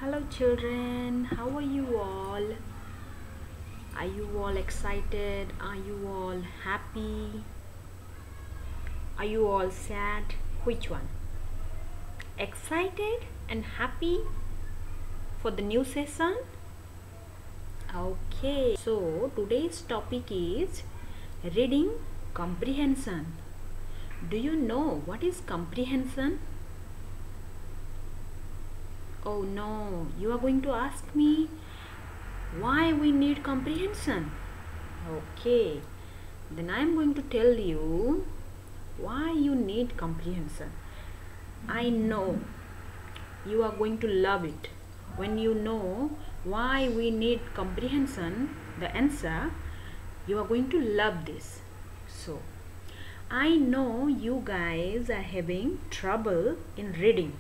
Hello children, how are you all? Are you all excited? Are you all happy? Are you all sad? Which one? Excited and happy for the new session? Okay, so today's topic is reading comprehension. Do you know what is comprehension? Oh no, you are going to ask me why we need comprehension. Okay, then I am going to tell you why you need comprehension. I know you are going to love it when you know why we need comprehension. The answer, you are going to love this. So I know you guys are having trouble in reading.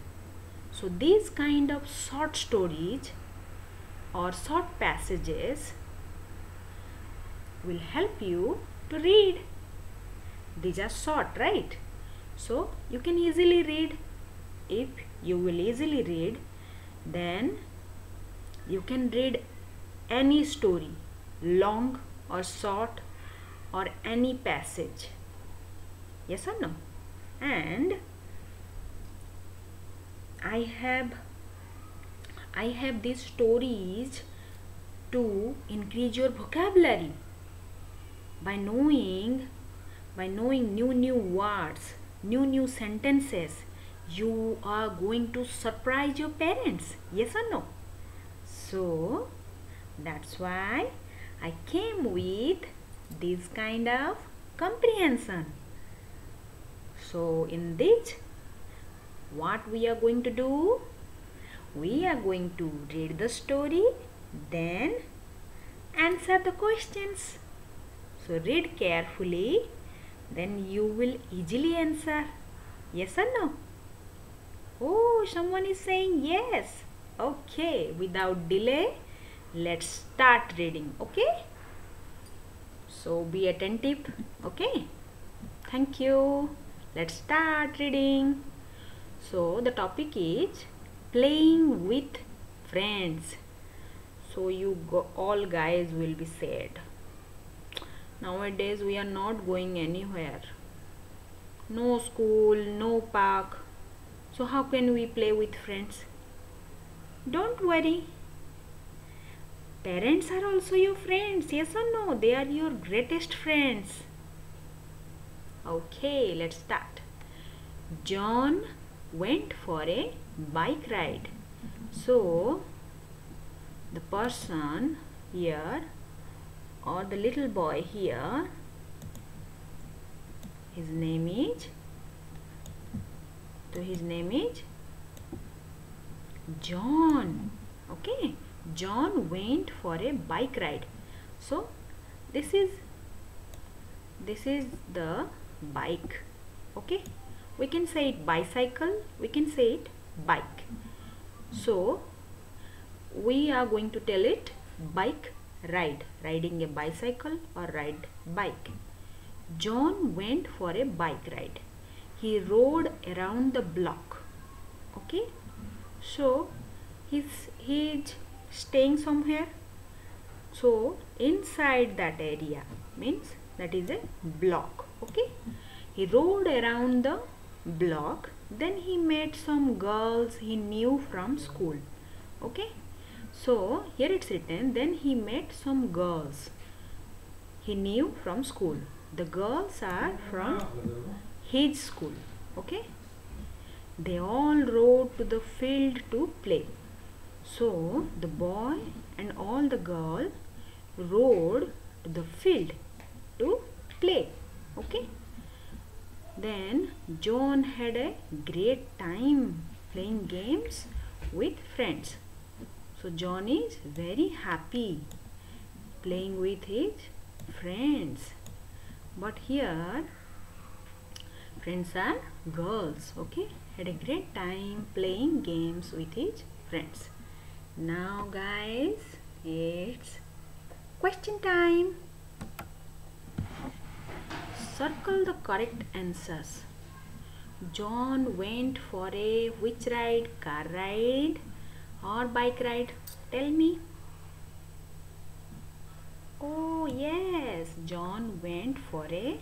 So these kind of short stories or short passages will help you to read. These are short, right? So you can easily read. If you will easily read, then you can read any story, long or short, or any passage. Yes or no? And I have these stories to increase your vocabulary by knowing new words, new sentences. You are going to surprise your parents. Yes or no? So that's why I came with this kind of comprehension. So in this, what we are going to do? We are going to read the story, then answer the questions. So read carefully, then you will easily answer. Yes or no? Oh, someone is saying yes. Okay, without delay, let's start reading. Okay? So be attentive. Okay? Thank you. Let's start reading. So the topic is playing with friends. So all guys will be sad. Nowadays we are not going anywhere. No school, no park. So how can we play with friends? Don't worry. Parents are also your friends. Yes or no? They are your greatest friends. Okay, let's start. John went for a bike ride. So the person here, or the little boy here, his name is John. Okay, John went for a bike ride. So this is the bike. Okay, we can say it bicycle, we can say it bike. So we are going to tell it bike ride, riding a bicycle or ride bike. John went for a bike ride. He rode around the block. Okay, so he's staying somewhere. So inside that area means that is a block. Okay, he rode around the block. Then he met some girls he knew from school. Okay, so here it's written, then he met some girls he knew from school. The girls are from his school. Okay, they all rode to the field to play. So the boy and all the girl rode to the field to play. Okay, then John had a great time playing games with friends. So John is very happy playing with his friends. But here friends are girls. Okay, had a great time playing games with his friends. Now guys, it's question time. Circle the correct answers. John went for a which ride? Car ride or bike ride? Tell me. Oh yes, John went for a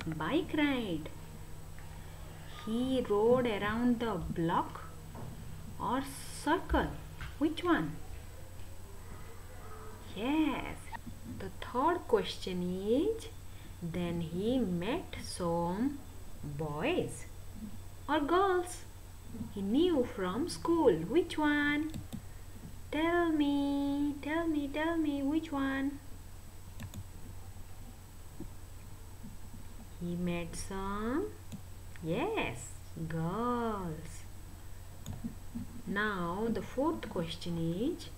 bike ride. He rode around the block or circle. Which one? Yes. The third question is, then he met some boys or girls he knew from school. Which one? Tell me, which one? He met some, yes, girls. Now the fourth question is,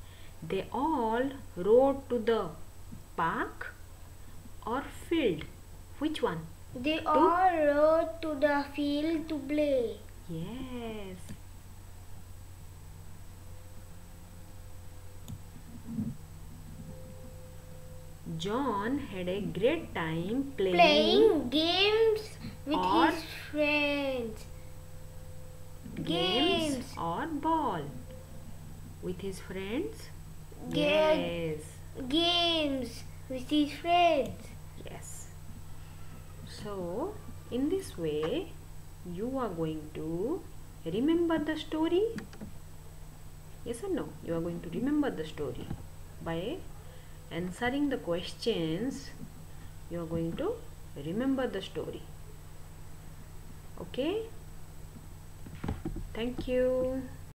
they all rode to the park or field. Which one? They all rode to the field to play. Yes. John had a great time Playing games with or his friends. games or ball with his friends. Ga- Yes. Games with his friends. Yes. So in this way you are going to remember the story. Yes or no? You are going to remember the story by answering the questions. You are going to remember the story. Okay? Thank you.